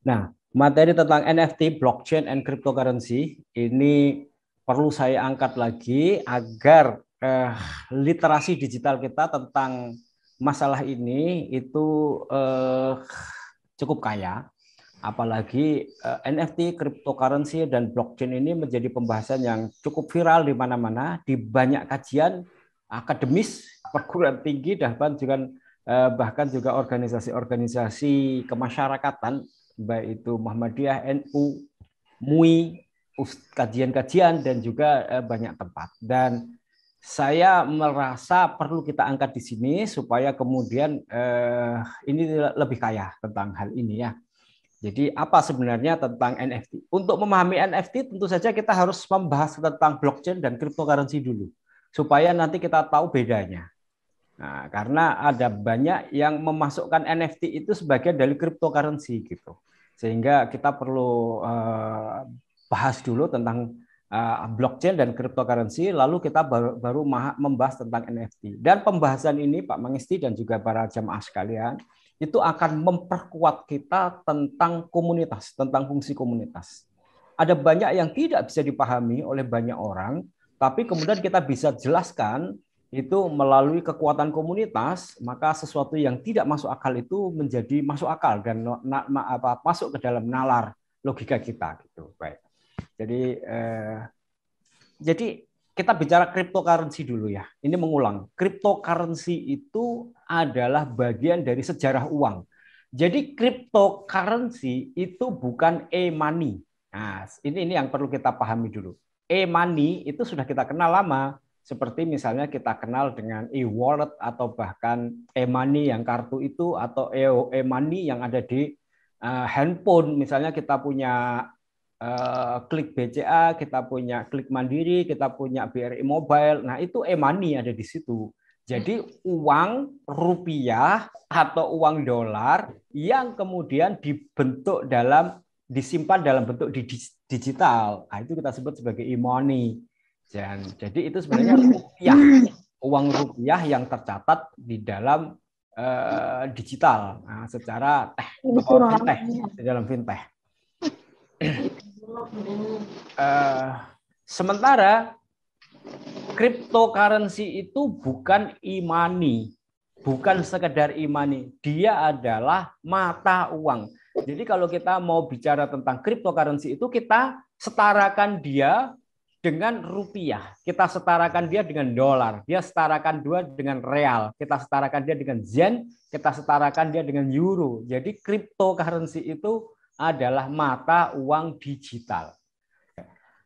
Nah, materi tentang NFT, blockchain, and cryptocurrency ini perlu saya angkat lagi agar literasi digital kita tentang masalah ini itu cukup kaya. Apalagi NFT, cryptocurrency, dan blockchain ini menjadi pembahasan yang cukup viral di mana-mana, di banyak kajian akademis, perguruan tinggi, dan bahkan juga organisasi-organisasi kemasyarakatan, baik itu Muhammadiyah, NU, MUI, kajian-kajian, dan juga banyak tempat. Dan saya merasa perlu kita angkat di sini supaya kemudian ini lebih kaya tentang hal ini ya. Jadi apa sebenarnya tentang NFT? Untuk memahami NFT tentu saja kita harus membahas tentang blockchain dan cryptocurrency dulu. Supaya nanti kita tahu bedanya. Nah, karena ada banyak yang memasukkan NFT itu sebagai dari cryptocurrency gitu. Sehingga kita perlu bahas dulu tentang blockchain dan cryptocurrency, lalu kita baru membahas tentang NFT. Dan pembahasan ini Pak Mangisti dan juga para jamaah sekalian, itu akan memperkuat kita tentang komunitas, tentang fungsi komunitas. Ada banyak yang tidak bisa dipahami oleh banyak orang, tapi kemudian kita bisa jelaskan itu melalui kekuatan komunitas, maka sesuatu yang tidak masuk akal itu menjadi masuk akal dan masuk ke dalam nalar logika kita gitu. Baik. Jadi kita bicara cryptocurrency dulu ya. Ini mengulang. Cryptocurrency itu adalah bagian dari sejarah uang. Jadi cryptocurrency itu bukan e-money. Nah, ini yang perlu kita pahami dulu. E-money itu sudah kita kenal lama. Seperti misalnya kita kenal dengan e-wallet atau bahkan e-money yang kartu itu atau e-money yang ada di handphone. Misalnya kita punya Klik BCA, kita punya Klik Mandiri, kita punya BRI Mobile. Nah, itu e-money ada di situ. Jadi uang rupiah atau uang dolar yang kemudian disimpan dalam bentuk digital. Nah, itu kita sebut sebagai e-money. Jadi itu sebenarnya rupiah, uang rupiah yang tercatat di dalam digital, nah, secara fintech, di dalam fintech. Sementara cryptocurrency itu bukan e-money, bukan sekedar e-money, dia adalah mata uang. Jadi kalau kita mau bicara tentang cryptocurrency itu kita setarakan dia dengan rupiah, kita setarakan dia dengan dolar, dia setarakan dia dengan real, kita setarakan dia dengan yen, kita setarakan dia dengan euro. Jadi cryptocurrency itu adalah mata uang digital.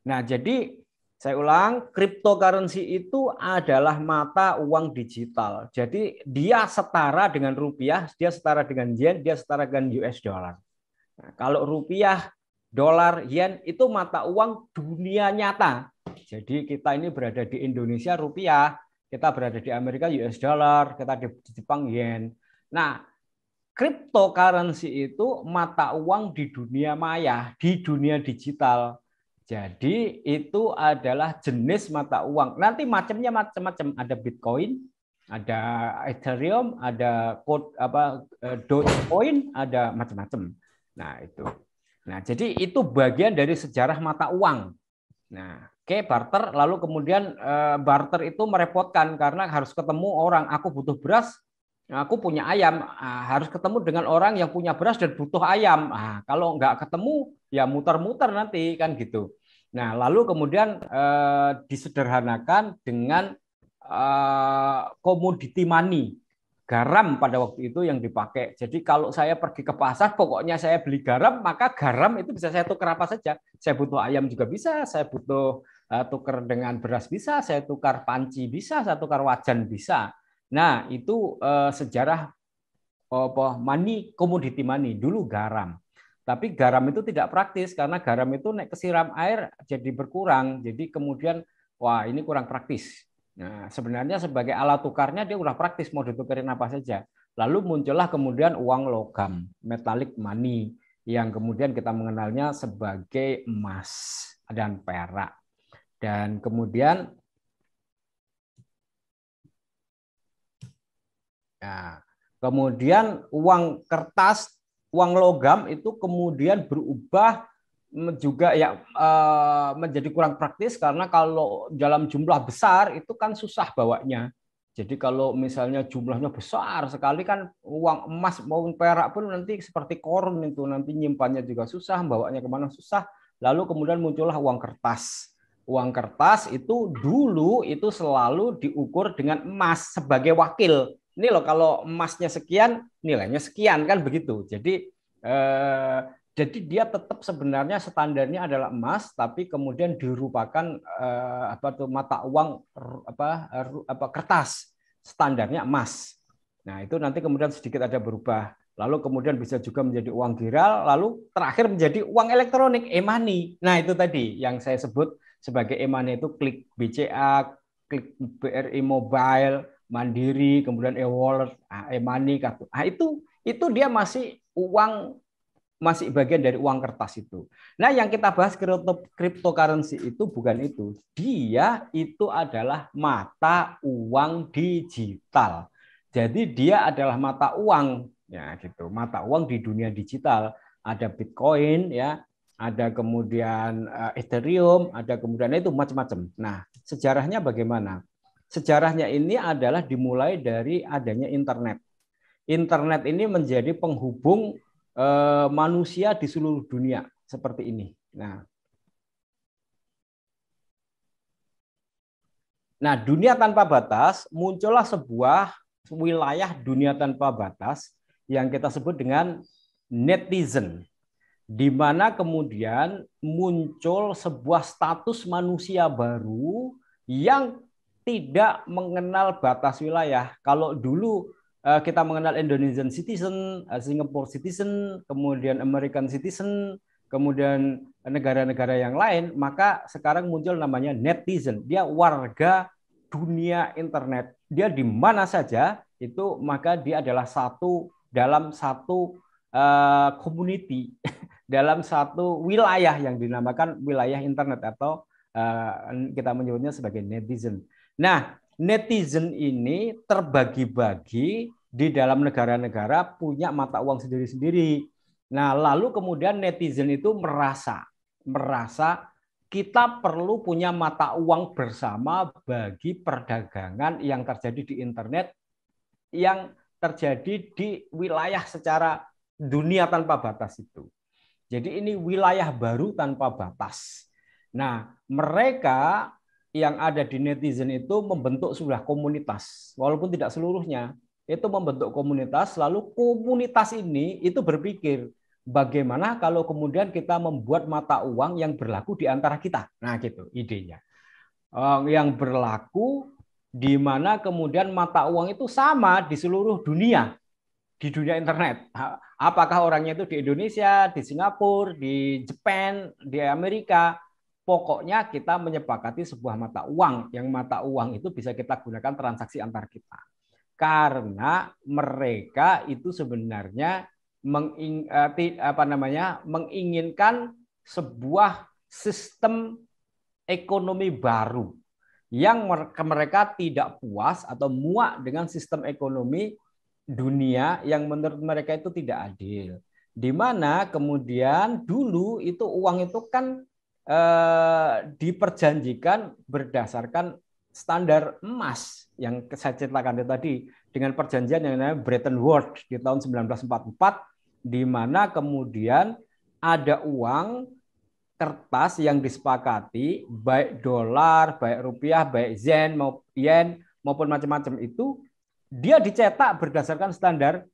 Nah, jadi saya ulang, cryptocurrency itu adalah mata uang digital. Jadi dia setara dengan rupiah, dia setara dengan yen, dia setara dengan US dollar. Nah, kalau rupiah, dolar, yen itu mata uang dunia nyata. Jadi kita ini berada di Indonesia rupiah, kita berada di Amerika US dollar, kita di Jepang yen. Nah, cryptocurrency itu mata uang di dunia maya, di dunia digital. Jadi itu adalah jenis mata uang. Nanti macamnya macam-macam. Ada Bitcoin, ada Ethereum, ada Dogecoin, ada macam-macam. Nah itu. Nah jadi itu bagian dari sejarah mata uang. Nah, oke, barter. Lalu kemudian barter itu merepotkan karena harus ketemu orang. Aku butuh beras, aku punya ayam. Harus ketemu dengan orang yang punya beras dan butuh ayam. Kalau nggak ketemu, ya muter-muter nanti kan gitu. Nah, lalu kemudian disederhanakan dengan komoditi money, garam pada waktu itu yang dipakai. Jadi kalau saya pergi ke pasar, pokoknya saya beli garam, maka garam itu bisa saya tukar apa saja. Saya butuh ayam juga bisa, saya butuh tukar dengan beras bisa, saya tukar panci bisa, saya tukar wajan bisa. Nah, itu sejarah money, komoditi money, dulu garam. Tapi garam itu tidak praktis karena garam itu naik kesiram air jadi berkurang. Jadi kemudian wah ini kurang praktis. Nah, sebenarnya sebagai alat tukarnya dia udah praktis mau ditukarin apa saja. Lalu muncullah kemudian uang logam, metallic money yang kemudian kita mengenalnya sebagai emas dan perak. Dan kemudian ya, kemudian uang kertas, uang logam itu kemudian berubah juga ya menjadi kurang praktis karena kalau dalam jumlah besar itu kan susah bawanya. Jadi kalau misalnya jumlahnya besar sekali kan uang emas maupun perak pun nanti seperti korun itu nanti nyimpannya juga susah, bawanya kemana susah. Lalu kemudian muncullah uang kertas. Uang kertas itu dulu itu selalu diukur dengan emas sebagai wakil. Ini loh kalau emasnya sekian, nilainya sekian kan begitu. Jadi dia tetap sebenarnya standarnya adalah emas, tapi kemudian dirupakan mata uang kertas, standarnya emas. Nah itu nanti kemudian sedikit ada berubah. Lalu kemudian bisa juga menjadi uang giral, lalu terakhir menjadi uang elektronik, e-money. Nah itu tadi yang saya sebut sebagai e-money itu klik BCA, klik BRI Mobile, Mandiri, kemudian e-wallet, e-money, kartu. Nah itu dia masih bagian dari uang kertas itu. Nah, yang kita bahas cryptocurrency itu bukan itu. Dia itu adalah mata uang digital. Jadi dia adalah mata uang ya gitu. Mata uang di dunia digital. Ada Bitcoin ya, ada kemudian Ethereum, ada kemudian itu macam-macam. Nah, sejarahnya bagaimana? Sejarahnya ini adalah dimulai dari adanya internet. Internet ini menjadi penghubung manusia di seluruh dunia seperti ini. Nah, dunia tanpa batas muncullah sebuah wilayah dunia tanpa batas yang kita sebut dengan netizen, di mana kemudian muncul sebuah status manusia baru yang tidak mengenal batas wilayah. Kalau dulu kita mengenal Indonesian citizen, Singapore citizen, kemudian American citizen, kemudian negara-negara yang lain, maka sekarang muncul namanya netizen. Dia warga dunia internet. Dia di mana saja itu maka dia adalah dalam satu community, dalam satu wilayah yang dinamakan wilayah internet atau kita menyebutnya sebagai netizen. Nah, netizen ini terbagi-bagi di dalam negara-negara punya mata uang sendiri-sendiri. Nah, lalu kemudian netizen itu merasa kita perlu punya mata uang bersama bagi perdagangan yang terjadi di internet, yang terjadi di wilayah secara dunia tanpa batas itu. Jadi ini wilayah baru tanpa batas. Nah, mereka yang ada di netizen itu membentuk sebuah komunitas, walaupun tidak seluruhnya. Itu membentuk komunitas, lalu komunitas ini itu berpikir, bagaimana kalau kemudian kita membuat mata uang yang berlaku di antara kita. Nah, gitu idenya. Yang berlaku di mana kemudian mata uang itu sama di seluruh dunia, di dunia internet. Apakah orangnya itu di Indonesia, di Singapura, di Jepang, di Amerika, pokoknya kita menyepakati sebuah mata uang, yang mata uang itu bisa kita gunakan transaksi antar kita. Karena mereka itu sebenarnya menginginkan sebuah sistem ekonomi baru yang mereka tidak puas atau muak dengan sistem ekonomi dunia yang menurut mereka itu tidak adil. Di mana kemudian dulu itu uang itu kan diperjanjikan berdasarkan standar emas yang saya ceritakan tadi dengan perjanjian yang namanya Bretton Woods di tahun 1944, di mana kemudian ada uang kertas yang disepakati baik dolar, baik rupiah, baik yen maupun macam-macam itu dia dicetak berdasarkan standar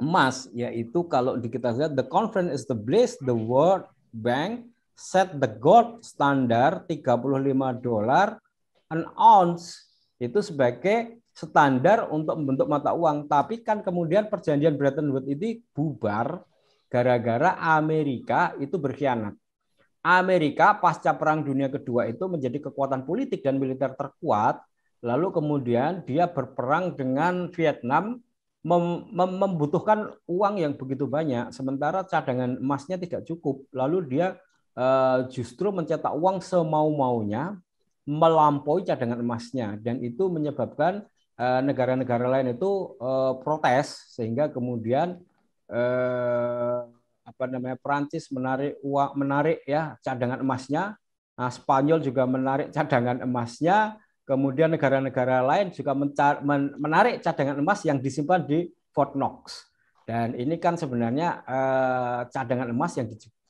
emas, yaitu kalau di kita lihat the conference established the World Bank set the gold standard $35 an ounce itu sebagai standar untuk membentuk mata uang. Tapi kan kemudian perjanjian Bretton Woods ini bubar gara-gara Amerika itu berkhianat. Amerika pasca Perang Dunia Kedua itu menjadi kekuatan politik dan militer terkuat. Lalu kemudian dia berperang dengan Vietnam, membutuhkan uang yang begitu banyak, sementara cadangan emasnya tidak cukup. Lalu dia justru mencetak uang semau-maunya, melampaui cadangan emasnya, dan itu menyebabkan negara-negara lain itu protes, sehingga kemudian Perancis menarik ya cadangan emasnya. Nah, Spanyol juga menarik cadangan emasnya. Kemudian negara-negara lain juga menarik cadangan emas yang disimpan di Fort Knox. Dan ini kan sebenarnya cadangan emas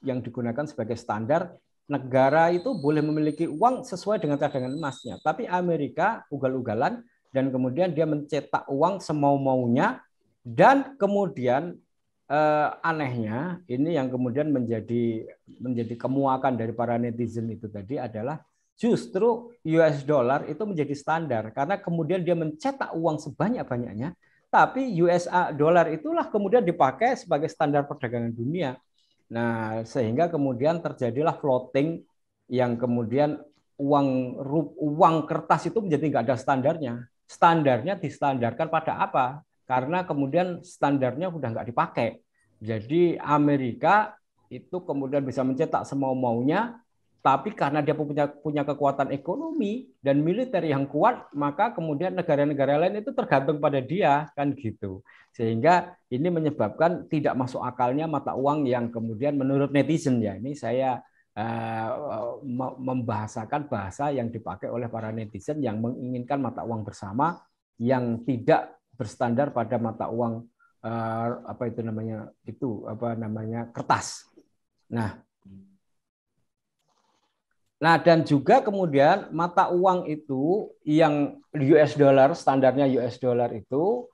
yang digunakan sebagai standar. Negara itu boleh memiliki uang sesuai dengan cadangan emasnya. Tapi Amerika ugal-ugalan dan kemudian dia mencetak uang semau-maunya. Dan kemudian anehnya ini yang kemudian menjadi kemuakan dari para netizen itu tadi adalah justru US dollar itu menjadi standar karena kemudian dia mencetak uang sebanyak-banyaknya, tapi US dollar itulah kemudian dipakai sebagai standar perdagangan dunia. Nah, sehingga kemudian terjadilah floating yang kemudian uang kertas itu menjadi nggak ada standarnya. Standarnya distandarkan pada apa? Karena kemudian standarnya udah nggak dipakai. Jadi Amerika itu kemudian bisa mencetak semau-maunya, tapi karena dia punya kekuatan ekonomi dan militer yang kuat, maka kemudian negara-negara lain itu tergantung pada dia, kan gitu. Sehingga ini menyebabkan tidak masuk akalnya mata uang yang kemudian menurut netizen ya, ini saya membahasakan bahasa yang dipakai oleh para netizen yang menginginkan mata uang bersama yang tidak berstandar pada mata uang kertas. Nah, dan juga kemudian mata uang itu yang US dollar, standarnya US dollar itu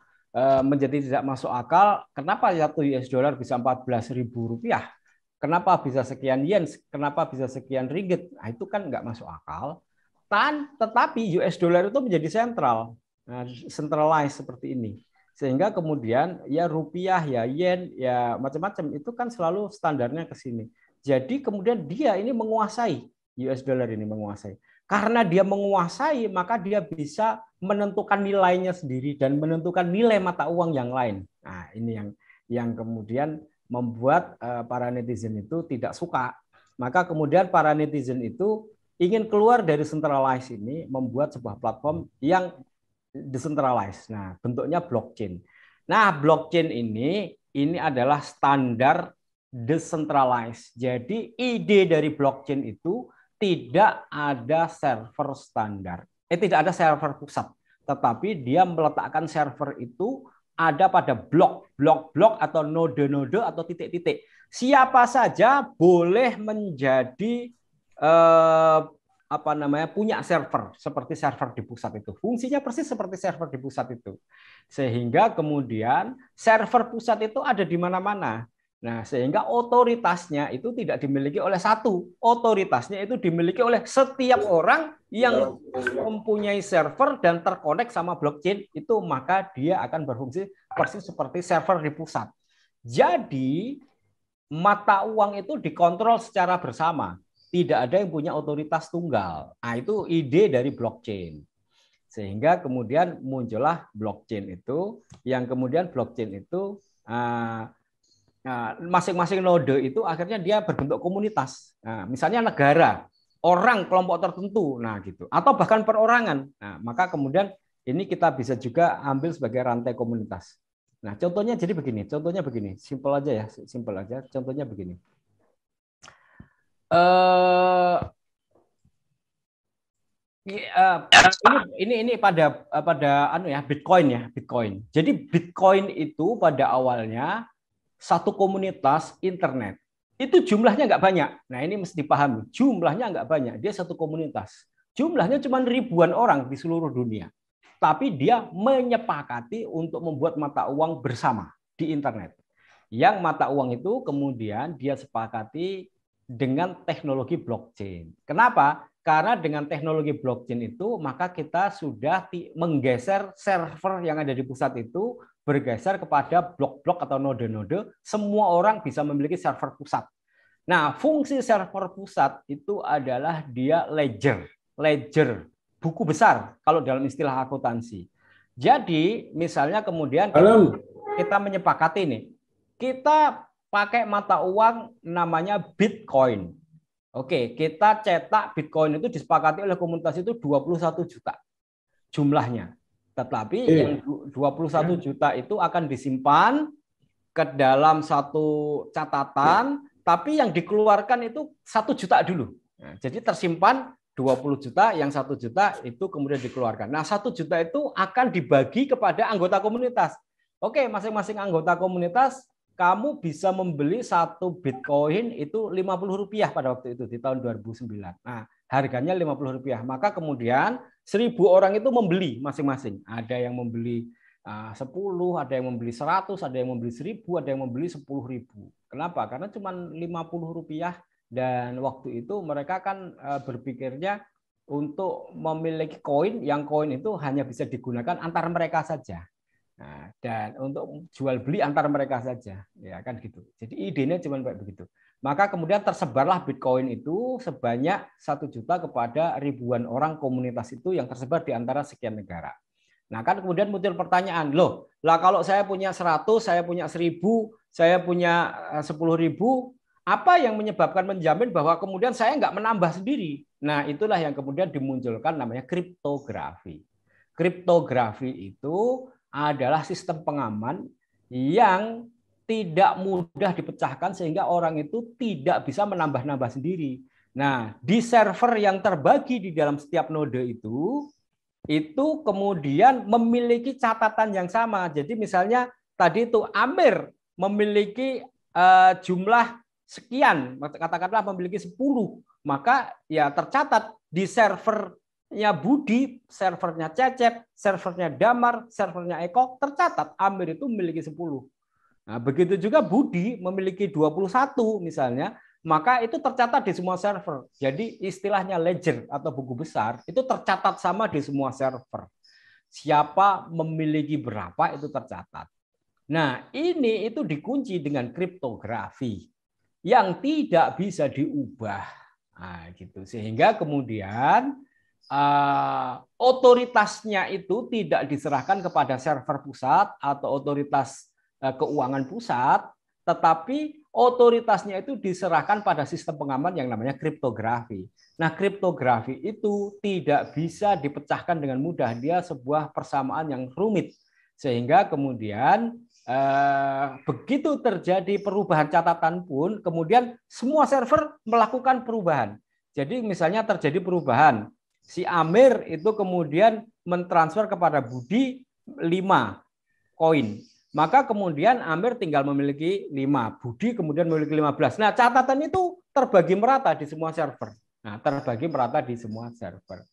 menjadi tidak masuk akal. Kenapa satu US dollar bisa 14.000 rupiah? Kenapa bisa sekian yen? Kenapa bisa sekian ringgit? Nah, itu kan nggak masuk akal. Tetapi US dollar itu menjadi sentral, centralized seperti ini. Sehingga kemudian ya rupiah, ya yen, ya macam-macam itu kan selalu standarnya ke sini. Jadi kemudian dia ini menguasai. US dollar ini menguasai. Karena dia menguasai, maka dia bisa menentukan nilainya sendiri dan menentukan nilai mata uang yang lain. Nah, ini yang kemudian membuat para netizen itu tidak suka. Maka kemudian para netizen itu ingin keluar dari centralized ini, membuat sebuah platform yang decentralized. Nah, bentuknya blockchain. Nah, blockchain ini adalah standar decentralized. Jadi ide dari blockchain itu tidak ada server standar. Tidak ada server pusat. Tetapi dia meletakkan server itu ada pada blok atau node-node atau titik-titik. Siapa saja boleh menjadi punya server seperti server di pusat itu. Fungsinya persis seperti server di pusat itu. Sehingga kemudian server pusat itu ada di mana-mana. Nah, sehingga otoritasnya itu tidak dimiliki oleh satu. Otoritasnya itu dimiliki oleh setiap orang yang mempunyai server dan terkonek sama blockchain itu, maka dia akan berfungsi persis seperti server di pusat. Jadi, mata uang itu dikontrol secara bersama. Tidak ada yang punya otoritas tunggal. Nah, itu ide dari blockchain. Sehingga kemudian muncullah blockchain itu, yang kemudian blockchain itu masing-masing node itu akhirnya dia berbentuk komunitas. Nah, misalnya negara, orang, kelompok tertentu, nah gitu, atau bahkan perorangan. Nah, maka kemudian ini kita bisa juga ambil sebagai rantai komunitas. Nah, contohnya begini, simpel aja ya, simpel aja. Contohnya begini. Ini pada Bitcoin. Jadi Bitcoin itu pada awalnya satu komunitas internet. Itu jumlahnya nggak banyak. Nah, ini mesti dipahami. Jumlahnya nggak banyak. Dia satu komunitas. Jumlahnya cuma ribuan orang di seluruh dunia. Tapi dia menyepakati untuk membuat mata uang bersama di internet. Yang mata uang itu kemudian dia sepakati dengan teknologi blockchain. Kenapa? Karena dengan teknologi blockchain itu, maka kita sudah menggeser server yang ada di pusat itu bergeser kepada blok-blok atau node-node, semua orang bisa memiliki server pusat. Nah, fungsi server pusat itu adalah dia ledger, buku besar kalau dalam istilah akuntansi. Jadi, misalnya kemudian kita menyepakati nih, kita pakai mata uang namanya Bitcoin. Oke, kita cetak Bitcoin itu disepakati oleh komunitas itu 21 juta jumlahnya. Tetapi yang 21 juta itu akan disimpan ke dalam satu catatan, tapi yang dikeluarkan itu 1 juta dulu. Nah, jadi tersimpan 20 juta, yang 1 juta itu kemudian dikeluarkan. Nah, 1 juta itu akan dibagi kepada anggota komunitas. Oke, masing-masing anggota komunitas kamu bisa membeli 1 Bitcoin itu Rp50 pada waktu itu di tahun 2009. Nah, harganya Rp50. Maka kemudian 1.000 orang itu membeli masing-masing. Ada yang membeli 10, ada yang membeli 100, ada yang membeli 1.000, ada yang membeli 10.000. Kenapa? Karena cuma Rp50 dan waktu itu mereka kan berpikirnya untuk memiliki koin, yang koin itu hanya bisa digunakan antar mereka saja. Nah, dan untuk jual beli antar mereka saja, ya kan gitu. Jadi idenya cuma kayak begitu. Maka kemudian tersebarlah Bitcoin itu sebanyak 1 juta kepada ribuan orang komunitas itu yang tersebar di antara sekian negara. Nah, kan kemudian muncul pertanyaan, loh, lah kalau saya punya 100, saya punya 1.000, saya punya 10.000, apa yang menyebabkan menjamin bahwa kemudian saya nggak menambah sendiri? Nah, itulah yang kemudian dimunculkan namanya kriptografi. Kriptografi itu adalah sistem pengaman yang tidak mudah dipecahkan sehingga orang itu tidak bisa menambah-nambah sendiri. Nah, di server yang terbagi di dalam setiap node itu kemudian memiliki catatan yang sama. Jadi misalnya tadi itu Amir memiliki jumlah sekian, katakanlah memiliki 10, maka ya tercatat di servernya Budi, servernya Cecep, servernya Damar, servernya Eko, tercatat Amir itu memiliki 10. Nah, begitu juga Budi memiliki 21 misalnya, maka itu tercatat di semua server. Jadi istilahnya ledger atau buku besar itu tercatat sama di semua server. Siapa memiliki berapa itu tercatat. Nah, ini itu dikunci dengan kriptografi yang tidak bisa diubah. Nah, gitu. Sehingga kemudian otoritasnya itu tidak diserahkan kepada server pusat atau otoritas keuangan pusat, tetapi otoritasnya itu diserahkan pada sistem pengaman yang namanya kriptografi. Nah, kriptografi itu tidak bisa dipecahkan dengan mudah. Dia sebuah persamaan yang rumit. Sehingga kemudian begitu terjadi perubahan catatan pun, kemudian semua server melakukan perubahan. Jadi misalnya terjadi perubahan, si Amir itu kemudian mentransfer kepada Budi 5 koin. Maka kemudian Amir tinggal memiliki 5, Budi kemudian memiliki 15. Nah, catatan itu terbagi merata di semua server. Nah, terbagi merata di semua server.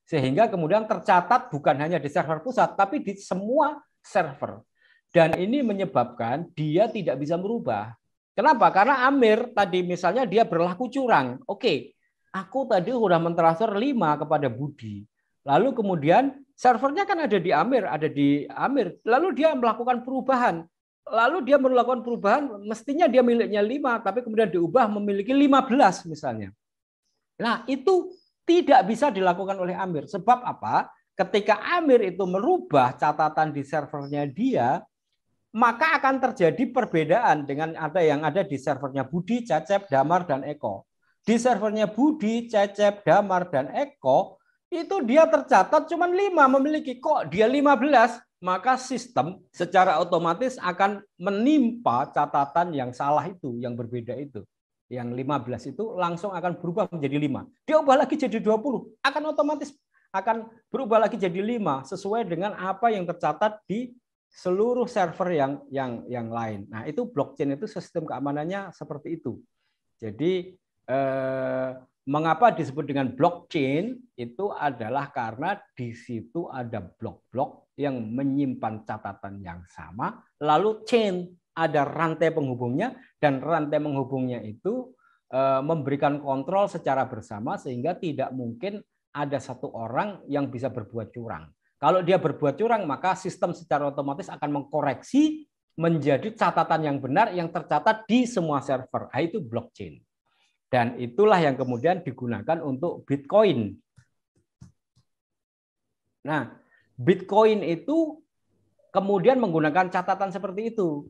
Sehingga kemudian tercatat bukan hanya di server pusat, tapi di semua server. Dan ini menyebabkan dia tidak bisa merubah. Kenapa? Karena Amir tadi misalnya dia berlaku curang. Oke, aku tadi sudah mentransfer 5 kepada Budi. Lalu kemudian servernya kan ada di Amir. Lalu dia melakukan perubahan. Lalu dia melakukan perubahan, mestinya dia miliknya 5, tapi kemudian diubah memiliki 15 misalnya. Nah, itu tidak bisa dilakukan oleh Amir. Sebab apa? Ketika Amir itu merubah catatan di servernya dia, maka akan terjadi perbedaan dengan yang ada di servernya Budi, Cecep, Damar, dan Eko. Di servernya Budi, Cecep, Damar, dan Eko, itu dia tercatat cuma 5 memiliki, kok dia 15, maka sistem secara otomatis akan menimpa catatan yang salah itu, yang berbeda itu. Yang 15 itu langsung akan berubah menjadi 5. Dia ubah lagi jadi 20, akan otomatis akan berubah lagi jadi 5 sesuai dengan apa yang tercatat di seluruh server yang lain. Nah, itu blockchain itu sistem keamanannya seperti itu. Jadi mengapa disebut dengan blockchain itu adalah karena di situ ada blok-blok yang menyimpan catatan yang sama, lalu chain ada rantai penghubungnya, dan rantai penghubungnya itu memberikan kontrol secara bersama sehingga tidak mungkin ada satu orang yang bisa berbuat curang. Kalau dia berbuat curang, maka sistem secara otomatis akan mengkoreksi menjadi catatan yang benar yang tercatat di semua server. Nah, itu blockchain. Dan itulah yang kemudian digunakan untuk Bitcoin. Nah, Bitcoin itu kemudian menggunakan catatan seperti itu.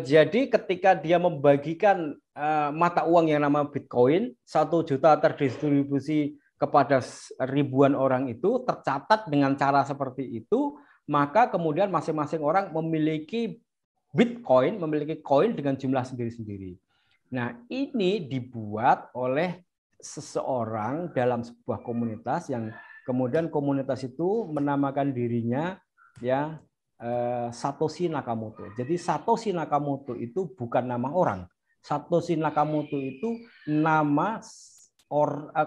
Jadi ketika dia membagikan mata uang yang nama Bitcoin, 1 juta terdistribusi kepada ribuan orang itu, tercatat dengan cara seperti itu, maka kemudian masing-masing orang memiliki Bitcoin memiliki koin dengan jumlah sendiri-sendiri. Nah, ini dibuat oleh seseorang dalam sebuah komunitas yang kemudian komunitas itu menamakan dirinya ya Satoshi Nakamoto. Jadi Satoshi Nakamoto itu bukan nama orang. Satoshi Nakamoto itu nama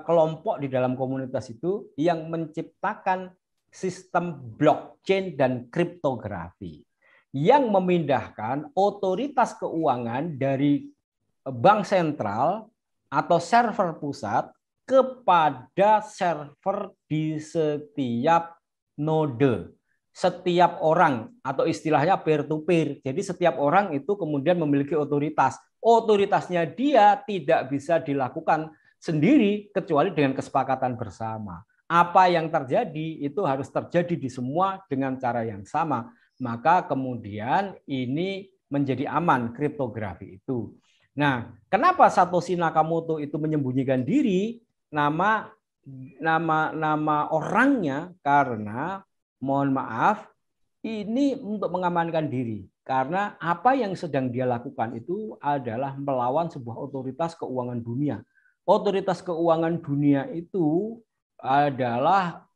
kelompok di dalam komunitas itu yang menciptakan sistem blockchain dan kriptografi yang memindahkan otoritas keuangan dari bank sentral atau server pusat kepada server di setiap node, setiap orang, atau istilahnya peer to peer. Jadi setiap orang itu kemudian memiliki otoritas. Otoritasnya dia tidak bisa dilakukan sendiri kecuali dengan kesepakatan bersama. Apa yang terjadi itu harus terjadi di semua dengan cara yang sama. Maka kemudian ini menjadi aman kriptografi itu. Nah, kenapa Satoshi Nakamoto itu menyembunyikan diri nama orangnya? Karena mohon maaf, ini untuk mengamankan diri. Karena apa yang sedang dia lakukan itu adalah melawan sebuah otoritas keuangan dunia. Otoritas keuangan dunia itu adalah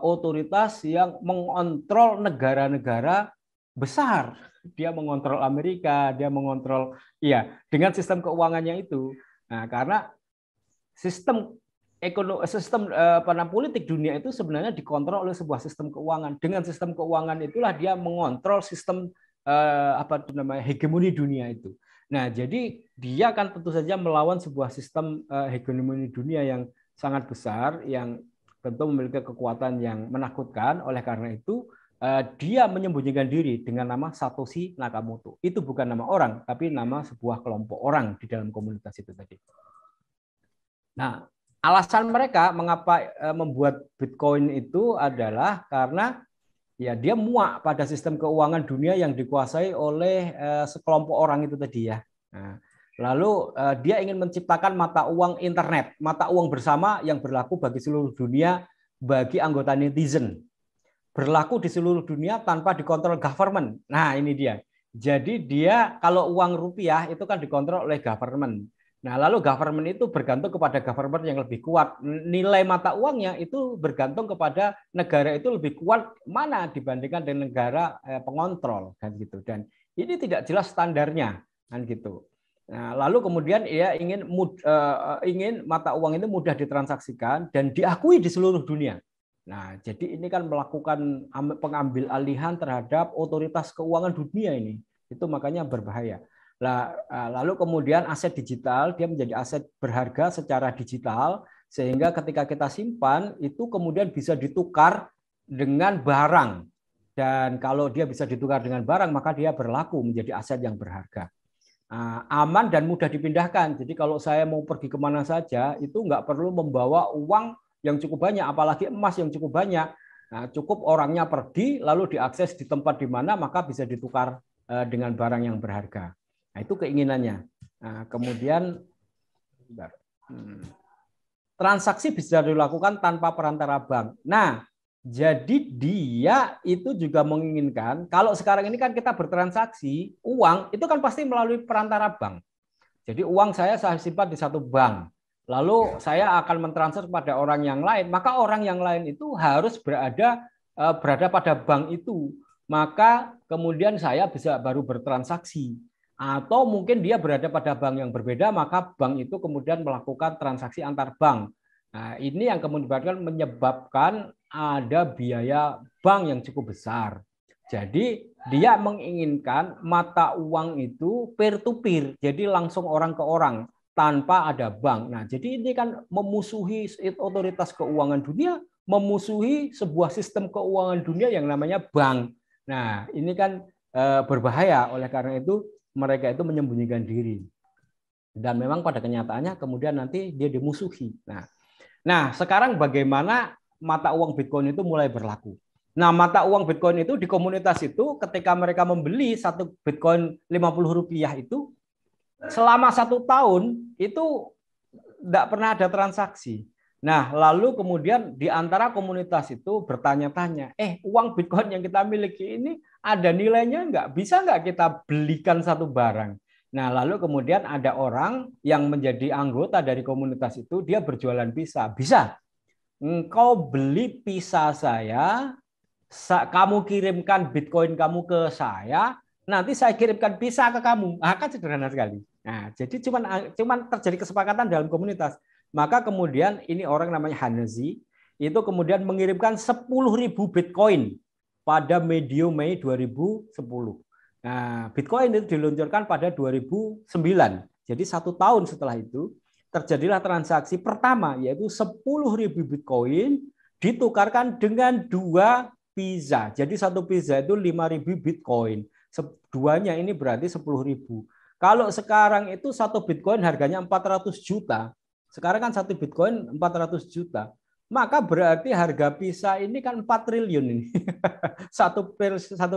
otoritas yang mengontrol negara-negara besar. Dia mengontrol Amerika, dia mengontrol dengan sistem keuangannya itu. Nah, karena sistem politik dunia itu sebenarnya dikontrol oleh sebuah sistem keuangan. Dengan sistem keuangan itulah dia mengontrol sistem hegemoni dunia itu. Nah, jadi dia akan tentu saja melawan sebuah sistem hegemoni dunia yang sangat besar, yang tentu memiliki kekuatan yang menakutkan. Oleh karena itu, dia menyembunyikan diri dengan nama Satoshi Nakamoto. Itu bukan nama orang, tapi nama sebuah kelompok orang di dalam komunitas itu tadi. Nah, alasan mereka mengapa membuat Bitcoin itu adalah karena dia muak pada sistem keuangan dunia yang dikuasai oleh sekelompok orang itu tadi ya. Nah, lalu dia ingin menciptakan mata uang internet, mata uang bersama yang berlaku bagi seluruh dunia, bagi anggota netizen. Berlaku di seluruh dunia tanpa dikontrol government. Nah, ini dia. Jadi dia kalau uang rupiah itu kan dikontrol oleh government. Nah, lalu government itu bergantung kepada government yang lebih kuat. Nilai mata uangnya itu bergantung kepada negara itu lebih kuat mana dibandingkan dengan negara pengontrol kan gitu. Dan ini tidak jelas standarnya kan gitu. Nah, lalu kemudian ia ingin mata uang itu mudah ditransaksikan dan diakui di seluruh dunia. Nah, jadi ini kan melakukan pengambil alihan terhadap otoritas keuangan dunia ini. Itu makanya berbahaya. Lalu kemudian aset digital, dia menjadi aset berharga secara digital, sehingga ketika kita simpan, itu kemudian bisa ditukar dengan barang. Dan kalau dia bisa ditukar dengan barang, maka dia berlaku menjadi aset yang berharga. Aman dan mudah dipindahkan. Jadi kalau saya mau pergi kemana saja, itu nggak perlu membawa uang yang cukup banyak, apalagi emas yang cukup banyak. Nah, cukup orangnya pergi, lalu diakses di tempat di mana, maka bisa ditukar dengan barang yang berharga. Nah, itu keinginannya. Nah, kemudian transaksi bisa dilakukan tanpa perantara bank. Nah, jadi dia itu juga menginginkan, kalau sekarang ini kan kita bertransaksi, uang itu kan pasti melalui perantara bank. Jadi uang saya simpan di satu bank. Lalu saya akan mentransfer kepada orang yang lain, maka orang yang lain itu harus berada pada bank itu. Maka kemudian saya bisa baru bertransaksi. Atau mungkin dia berada pada bank yang berbeda, maka bank itu kemudian melakukan transaksi antar bank. Nah, ini yang kemudian menyebabkan ada biaya bank yang cukup besar. Jadi dia menginginkan mata uang itu peer to peer, jadi langsung orang ke orang tanpa ada bank. Nah, jadi ini kan memusuhi otoritas keuangan dunia, memusuhi sebuah sistem keuangan dunia yang namanya bank. Nah, ini kan berbahaya. Oleh karena itu mereka itu menyembunyikan diri. Dan memang pada kenyataannya kemudian nanti dia dimusuhi. Nah, sekarang bagaimana mata uang Bitcoin itu mulai berlaku? Nah, mata uang Bitcoin itu di komunitas itu ketika mereka membeli satu Bitcoin Rp50 itu selama 1 tahun itu tidak pernah ada transaksi. Nah, lalu kemudian di antara komunitas itu bertanya-tanya, uang Bitcoin yang kita miliki ini ada nilainya nggak? Bisa nggak kita belikan satu barang? Nah, lalu kemudian ada orang yang menjadi anggota dari komunitas itu, dia berjualan pizza. Bisa. Engkau beli pizza saya, kamu kirimkan Bitcoin kamu ke saya, nanti saya kirimkan pizza ke kamu. Nah, kan sederhana sekali. Nah, jadi cuman terjadi kesepakatan dalam komunitas. Maka kemudian ini orang namanya Hanazi, itu kemudian mengirimkan 10.000 Bitcoin pada medio Mei 2010. Nah, Bitcoin itu diluncurkan pada 2009. Jadi 1 tahun setelah itu terjadilah transaksi pertama, yaitu 10.000 Bitcoin ditukarkan dengan 2 pizza. Jadi satu pizza itu 5.000 Bitcoin. Duanya ini berarti 10.000. Kalau sekarang itu satu Bitcoin harganya 400 juta. Sekarang kan satu Bitcoin 400 juta. Maka berarti harga pizza ini kan 4 triliun ini. Satu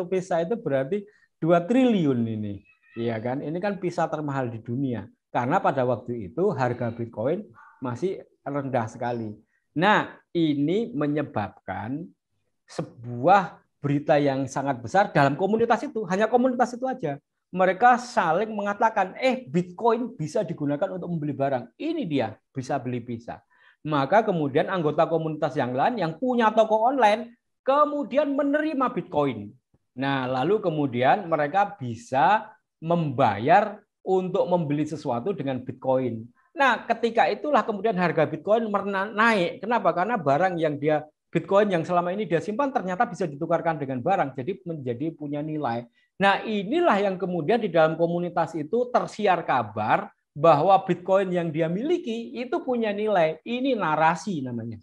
pizza itu berarti 2 triliun ini. Iya kan? Ini kan pizza termahal di dunia. Karena pada waktu itu harga Bitcoin masih rendah sekali. Nah, ini menyebabkan sebuah berita yang sangat besar dalam komunitas itu, hanya komunitas itu aja. Mereka saling mengatakan, Bitcoin bisa digunakan untuk membeli barang. Ini dia, bisa beli pizza. Maka kemudian anggota komunitas yang lain yang punya toko online kemudian menerima Bitcoin. Nah, lalu kemudian mereka bisa membayar untuk membeli sesuatu dengan Bitcoin. Nah, ketika itulah kemudian harga Bitcoin naik. Kenapa? Karena barang yang dia Bitcoin yang selama ini dia simpan ternyata bisa ditukarkan dengan barang, jadi menjadi punya nilai. Nah, inilah yang kemudian di dalam komunitas itu tersiar kabar bahwa Bitcoin yang dia miliki itu punya nilai. Ini narasi namanya.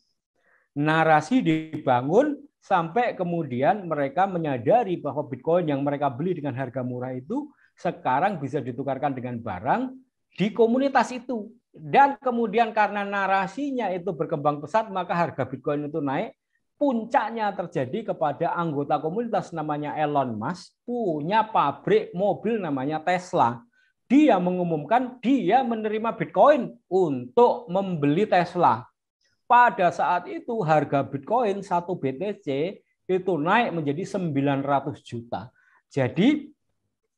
Narasi dibangun sampai kemudian mereka menyadari bahwa Bitcoin yang mereka beli dengan harga murah itu sekarang bisa ditukarkan dengan barang di komunitas itu. Dan kemudian karena narasinya itu berkembang pesat, maka harga Bitcoin itu naik. Puncaknya terjadi kepada anggota komunitas namanya Elon Musk, punya pabrik mobil namanya Tesla. Dia mengumumkan dia menerima Bitcoin untuk membeli Tesla. Pada saat itu harga Bitcoin 1 BTC itu naik menjadi 900 juta. Jadi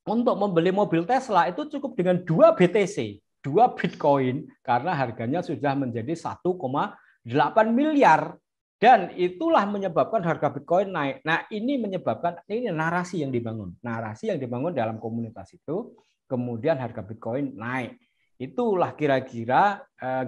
untuk membeli mobil Tesla itu cukup dengan 2 BTC, 2 Bitcoin, karena harganya sudah menjadi 1,8 miliar. Dan itulah menyebabkan harga Bitcoin naik. Nah, ini menyebabkan, ini narasi yang dibangun. Narasi yang dibangun dalam komunitas itu, kemudian harga Bitcoin naik. Itulah kira-kira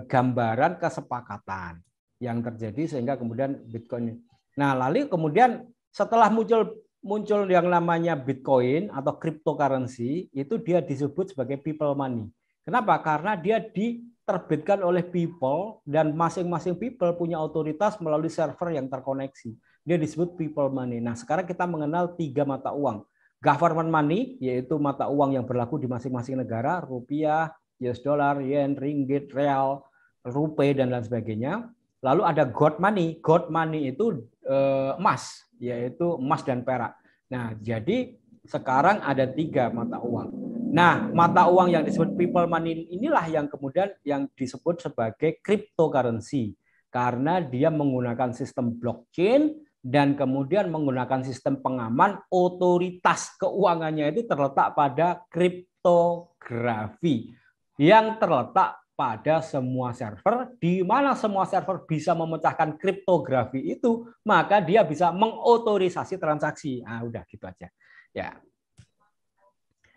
gambaran kesepakatan yang terjadi sehingga kemudian Bitcoin. Nah, lalu kemudian setelah muncul yang namanya Bitcoin atau cryptocurrency, itu dia disebut sebagai people money. Kenapa? Karena dia diterbitkan oleh people dan masing-masing people punya otoritas melalui server yang terkoneksi. Dia disebut people money. Nah, sekarang kita mengenal 3 mata uang. Government money, yaitu mata uang yang berlaku di masing-masing negara, rupiah, US dollar, yen, ringgit, real, rupiah, dan lain sebagainya. Lalu ada gold money. Gold money itu emas, yaitu emas dan perak. Nah, jadi sekarang ada 3 mata uang. Nah, mata uang yang disebut people money inilah yang kemudian yang disebut sebagai cryptocurrency. Karena dia menggunakan sistem blockchain dan kemudian menggunakan sistem pengaman, otoritas keuangannya itu terletak pada kriptografi yang terletak pada semua server, di mana semua server bisa memecahkan kriptografi itu, maka dia bisa mengotorisasi transaksi. Nah, udah gitu aja. Ya.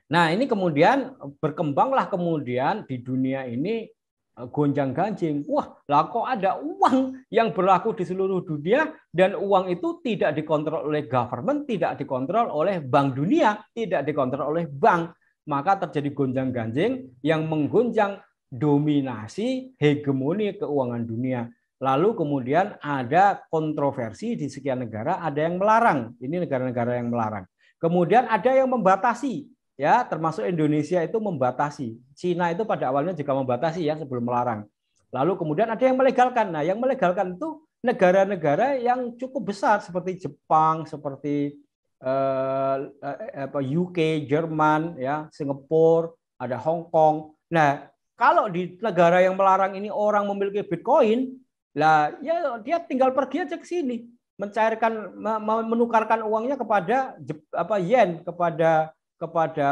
Nah, ini kemudian berkembanglah kemudian di dunia ini gonjang-ganjing. Wah, lah kok ada uang yang berlaku di seluruh dunia dan uang itu tidak dikontrol oleh government, tidak dikontrol oleh Bank Dunia, tidak dikontrol oleh bank. Maka terjadi gonjang-ganjing yang menggonjang dominasi hegemoni keuangan dunia. Lalu kemudian ada kontroversi di sekian negara, ada yang melarang. Ini negara-negara yang melarang. Kemudian ada yang membatasi, ya, termasuk Indonesia itu membatasi. Cina itu pada awalnya juga membatasi ya sebelum melarang. Lalu kemudian ada yang melegalkan. Nah, yang melegalkan itu negara-negara yang cukup besar seperti Jepang, seperti UK, Jerman, ya, Singapura, ada Hong Kong. Nah, kalau di negara yang melarang ini orang memiliki Bitcoin, lah ya dia tinggal pergi aja ke sini. mencairkan, menukarkan uangnya kepada yen, kepada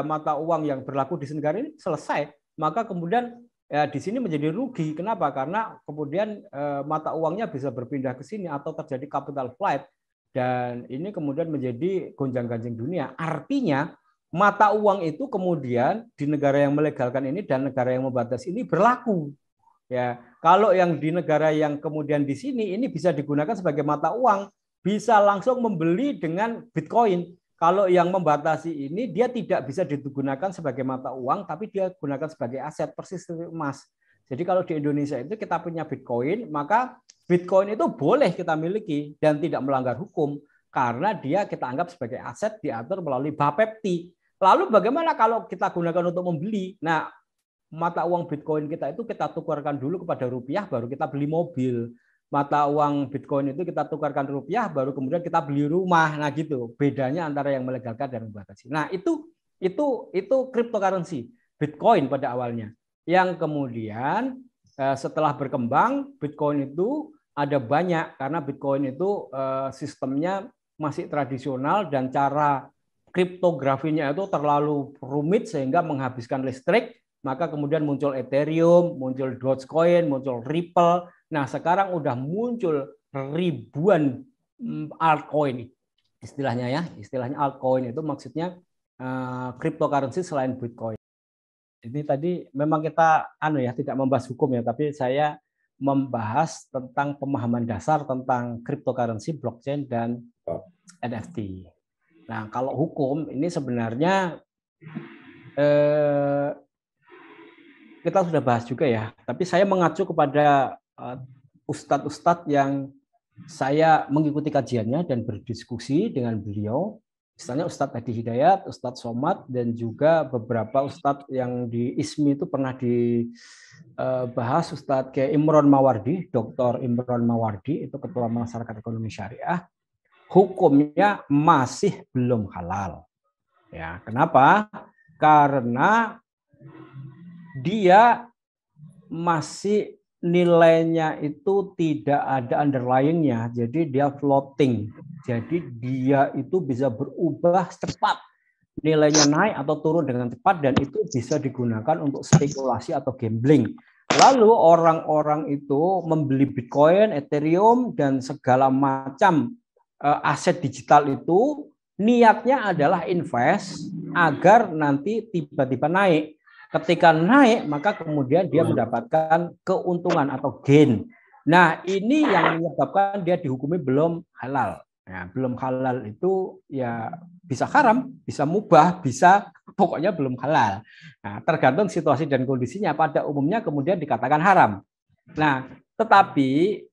mata uang yang berlaku di negara ini, selesai. Maka kemudian ya, di sini menjadi rugi. Kenapa? Karena kemudian mata uangnya bisa berpindah ke sini atau terjadi capital flight, dan ini kemudian menjadi gonjang-ganjing dunia. Artinya mata uang itu kemudian di negara yang melegalkan ini dan negara yang membatasi ini berlaku. Ya, kalau yang di negara yang kemudian di sini ini bisa digunakan sebagai mata uang, bisa langsung membeli dengan Bitcoin. Kalau yang membatasi ini dia tidak bisa digunakan sebagai mata uang, tapi dia gunakan sebagai aset, persis seperti emas. Jadi kalau di Indonesia itu kita punya Bitcoin, maka Bitcoin itu boleh kita miliki dan tidak melanggar hukum karena dia kita anggap sebagai aset, diatur melalui Bapepti. Lalu bagaimana kalau kita gunakan untuk membeli? Nah, mata uang Bitcoin kita itu kita tukarkan dulu kepada rupiah, baru kita beli mobil. Mata uang Bitcoin itu kita tukarkan rupiah, baru kemudian kita beli rumah. Nah gitu, bedanya antara yang melegalkan dan membatasi. Nah itu cryptocurrency, Bitcoin pada awalnya. Yang kemudian setelah berkembang, Bitcoin itu ada banyak, karena Bitcoin itu sistemnya masih tradisional dan cara kriptografinya itu terlalu rumit sehingga menghabiskan listrik. Maka kemudian muncul Ethereum, muncul Dogecoin, muncul Ripple. Nah, sekarang udah muncul ribuan altcoin istilahnya ya. Istilahnya altcoin itu maksudnya cryptocurrency selain Bitcoin. Ini tadi memang kita tidak membahas hukum ya, tapi saya membahas tentang pemahaman dasar tentang cryptocurrency, blockchain dan NFT. Nah, kalau hukum ini sebenarnya kita sudah bahas juga ya, tapi saya mengacu kepada ustadz-ustadz yang saya mengikuti kajiannya dan berdiskusi dengan beliau, misalnya Ustadz Hadi Hidayat, Ustadz Somad, dan juga beberapa ustadz yang di ISMI itu pernah dibahas, Ustadz kayak Imron Mawardi, Dr. Imron Mawardi, itu Ketua Masyarakat Ekonomi Syariah, hukumnya masih belum halal. Ya, kenapa? Karena dia masih nilainya itu tidak ada underlying-nya, jadi dia floating. Jadi dia itu bisa berubah cepat, nilainya naik atau turun dengan cepat, dan itu bisa digunakan untuk spekulasi atau gambling. Lalu orang-orang itu membeli Bitcoin, Ethereum, dan segala macam aset digital itu niatnya adalah invest agar nanti tiba-tiba naik. Ketika naik, maka kemudian dia mendapatkan keuntungan atau gain. Nah, ini yang menyebabkan dia dihukumi belum halal. Nah, belum halal itu ya bisa haram, bisa mubah, bisa pokoknya belum halal. Nah, tergantung situasi dan kondisinya. Pada umumnya kemudian dikatakan haram. Nah, tetapi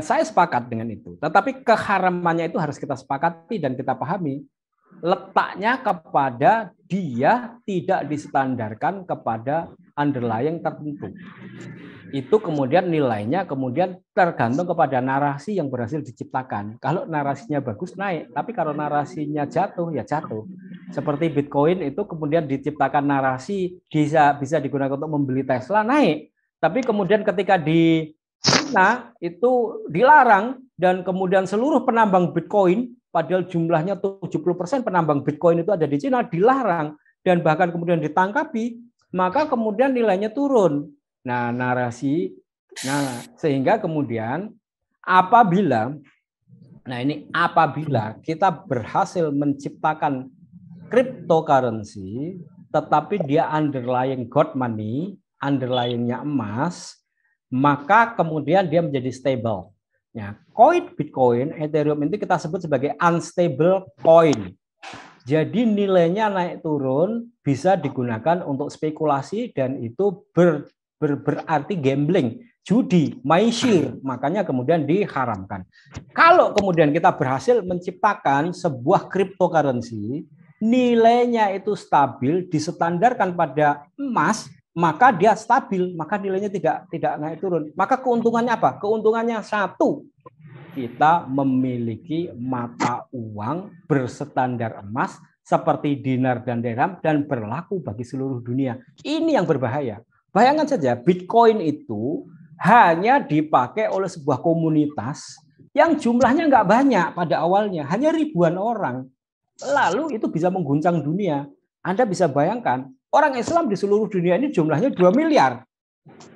saya sepakat dengan itu. Tetapi keharamannya itu harus kita sepakati dan kita pahami. Letaknya kepada dia tidak distandarkan kepada underlying tertentu. Itu kemudian nilainya kemudian tergantung kepada narasi yang berhasil diciptakan. Kalau narasinya bagus naik, tapi kalau narasinya jatuh ya jatuh. Seperti Bitcoin itu kemudian diciptakan narasi bisa digunakan untuk membeli Tesla, naik. Tapi kemudian ketika di China itu dilarang dan kemudian seluruh penambang Bitcoin, padahal jumlahnya 70% penambang Bitcoin itu ada di Cina, dilarang dan bahkan kemudian ditangkapi, maka kemudian nilainya turun. Nah, sehingga kemudian apabila kita berhasil menciptakan cryptocurrency, tetapi dia underlying gold money, underlyingnya emas, maka kemudian dia menjadi stable. Ya, koin Bitcoin, Ethereum itu kita sebut sebagai unstable coin. Jadi nilainya naik turun bisa digunakan untuk spekulasi dan itu berarti gambling, judi, maisir, makanya kemudian diharamkan. Kalau kemudian kita berhasil menciptakan sebuah cryptocurrency, nilainya itu stabil, distandarkan pada emas, maka dia stabil, maka nilainya tidak naik turun. Maka keuntungannya apa? Keuntungannya satu, kita memiliki mata uang berstandar emas seperti dinar dan dirham dan berlaku bagi seluruh dunia. Ini yang berbahaya. Bayangkan saja Bitcoin itu hanya dipakai oleh sebuah komunitas yang jumlahnya nggak banyak pada awalnya, hanya ribuan orang. Lalu itu bisa mengguncang dunia. Anda bisa bayangkan, orang Islam di seluruh dunia ini jumlahnya 2 miliar.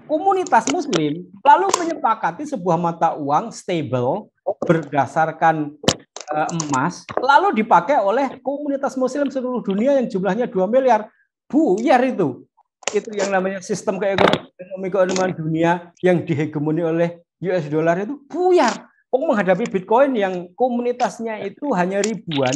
Komunitas Muslim lalu menyepakati sebuah mata uang stable berdasarkan emas, lalu dipakai oleh komunitas Muslim seluruh dunia yang jumlahnya 2 miliar. Buyar itu. Itu yang namanya sistem keekonomian dunia yang dihegemoni oleh US dollar itu buyar. Menghadapi Bitcoin yang komunitasnya itu hanya ribuan,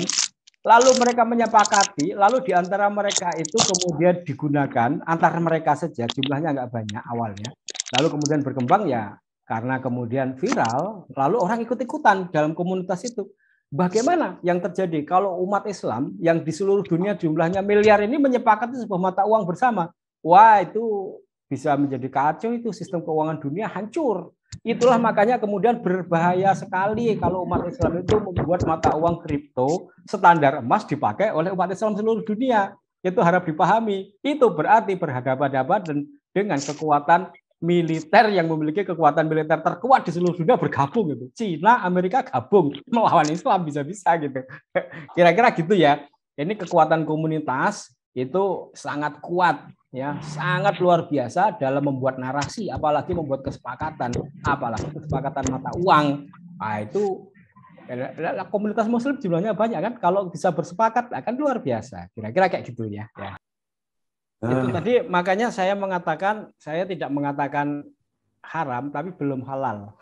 lalu mereka menyepakati, lalu di antara mereka itu kemudian digunakan, antara mereka saja, jumlahnya nggak banyak awalnya, lalu kemudian berkembang ya karena kemudian viral, lalu orang ikut-ikutan dalam komunitas itu. Bagaimana yang terjadi kalau umat Islam yang di seluruh dunia jumlahnya miliar ini menyepakati sebuah mata uang bersama? Wah, itu bisa menjadi kacau, itu sistem keuangan dunia hancur. Itulah makanya kemudian berbahaya sekali kalau umat Islam itu membuat mata uang kripto standar emas dipakai oleh umat Islam seluruh dunia. Itu harap dipahami. Itu berarti berhadapan-hadapan dengan kekuatan militer yang memiliki kekuatan militer terkuat di seluruh dunia bergabung gitu. Cina, Amerika gabung melawan Islam bisa-bisa gitu. Kira-kira gitu ya. Ini kekuatan komunitas itu sangat kuat ya, sangat luar biasa dalam membuat narasi, apalagi membuat kesepakatan, apalagi kesepakatan mata uang. Nah, itu komunitas Muslim jumlahnya banyak kan, kalau bisa bersepakat akan luar biasa. Kira-kira kayak gitu ya. Itu tadi makanya saya mengatakan, saya tidak mengatakan haram tapi belum halal.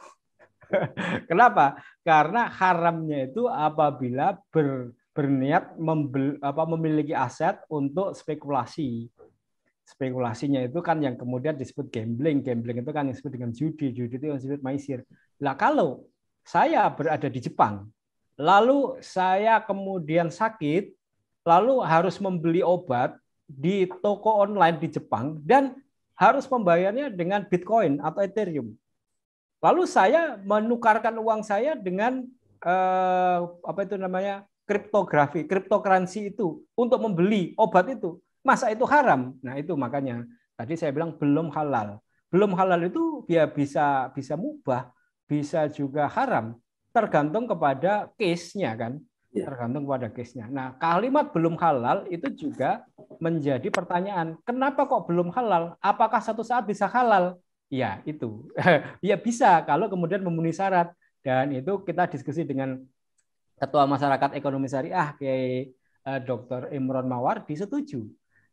Kenapa? Karena haramnya itu apabila berniat memiliki aset untuk spekulasi. Spekulasinya itu kan yang kemudian disebut gambling. Gambling itu kan yang disebut dengan judi. Judi itu yang disebut maisir. Nah, kalau saya berada di Jepang, lalu saya kemudian sakit, lalu harus membeli obat di toko online di Jepang dan harus membayarnya dengan Bitcoin atau Ethereum. Lalu saya menukarkan uang saya dengan apa itu namanya, kriptografi, cryptocurrency itu untuk membeli obat itu. Masa itu haram? Nah, itu makanya tadi saya bilang belum halal. Belum halal itu dia bisa mubah, bisa juga haram, tergantung kepada case-nya kan. Tergantung kepada case-nya. Nah, kalimat belum halal itu juga menjadi pertanyaan. Kenapa kok belum halal? Apakah satu saat bisa halal? Ya, itu. Ya bisa kalau kemudian memenuhi syarat. Dan itu kita diskusi dengan Ketua Masyarakat Ekonomi Syariah, Kiai Dr. Imron Mawardi, setuju.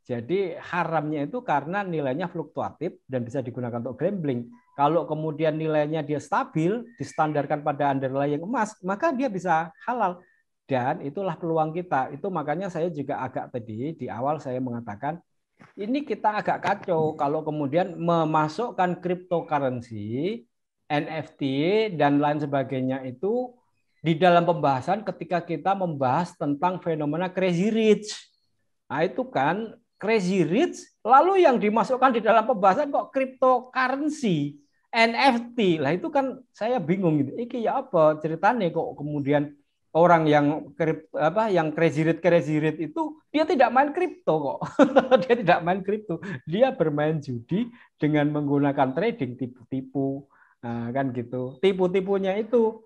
Jadi haramnya itu karena nilainya fluktuatif dan bisa digunakan untuk gambling. Kalau kemudian nilainya dia stabil, distandarkan pada underlying emas, maka dia bisa halal. Dan itulah peluang kita. Itu makanya saya juga agak tadi di awal saya mengatakan, ini kita agak kacau kalau kemudian memasukkan cryptocurrency, NFT, dan lain sebagainya itu di dalam pembahasan ketika kita membahas tentang fenomena crazy rich. Nah, itu kan crazy rich, lalu yang dimasukkan di dalam pembahasan kok cryptocurrency, NFT. Lah itu kan saya bingung gitu. Iki ya apa ceritanya kok kemudian orang yang crazy rich itu dia tidak main kripto kok. Dia tidak main kripto. Dia bermain judi dengan menggunakan trading tipu-tipu. Nah, kan gitu. Tipu-tipunya itu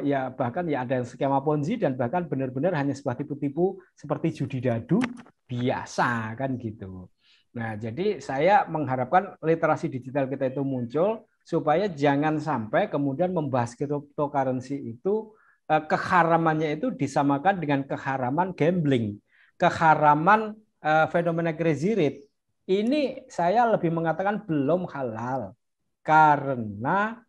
ya bahkan ya ada skema Ponzi dan bahkan benar-benar hanya sebuah tipu-tipu seperti judi dadu biasa kan gitu. Nah, jadi saya mengharapkan literasi digital kita itu muncul supaya jangan sampai kemudian membahas cryptocurrency itu keharamannya itu disamakan dengan keharaman gambling, keharaman fenomena crazy rich. Ini saya lebih mengatakan belum halal karena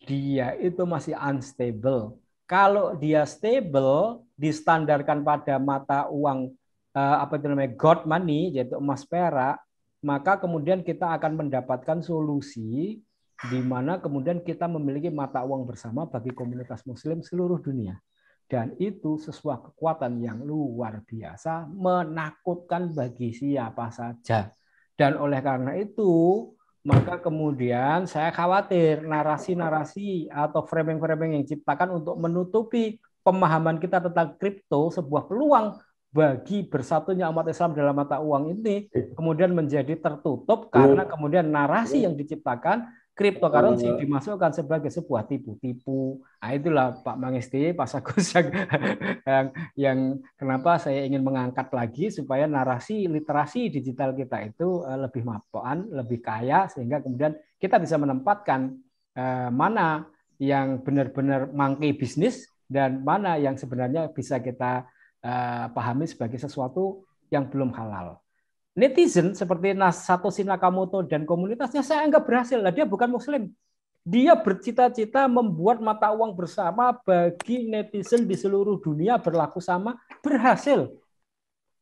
dia itu masih unstable. Kalau dia stable, distandarkan pada mata uang apa itu namanya gold money, yaitu emas perak, maka kemudian kita akan mendapatkan solusi di mana kemudian kita memiliki mata uang bersama bagi komunitas Muslim seluruh dunia. Dan itu sebuah kekuatan yang luar biasa, menakutkan bagi siapa saja. Dan oleh karena itu, maka kemudian saya khawatir narasi-narasi atau framing-framing yang diciptakan untuk menutupi pemahaman kita tentang kripto sebuah peluang bagi bersatunya umat Islam dalam mata uang ini kemudian menjadi tertutup karena kemudian narasi yang diciptakan cryptocurrency dimasukkan sebagai sebuah tipu-tipu. Nah, itulah Pak Mangisti, Pak Sagus yang kenapa saya ingin mengangkat lagi supaya narasi literasi digital kita itu lebih mapan, lebih kaya sehingga kemudian kita bisa menempatkan mana yang benar-benar monkey bisnis dan mana yang sebenarnya bisa kita pahami sebagai sesuatu yang belum halal. Netizen seperti Satoshi Nakamoto dan komunitasnya saya anggap berhasil. Lah dia bukan muslim. Dia bercita-cita membuat mata uang bersama bagi netizen di seluruh dunia berlaku sama, berhasil.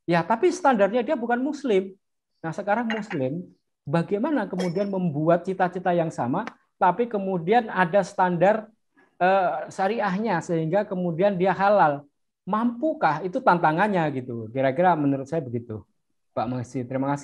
Ya, tapi standarnya dia bukan muslim. Nah, sekarang muslim, bagaimana kemudian membuat cita-cita yang sama, tapi kemudian ada standar syariahnya sehingga kemudian dia halal. Mampukah? Itu tantangannya gitu. Kira-kira menurut saya begitu. Pak Masih, terima kasih.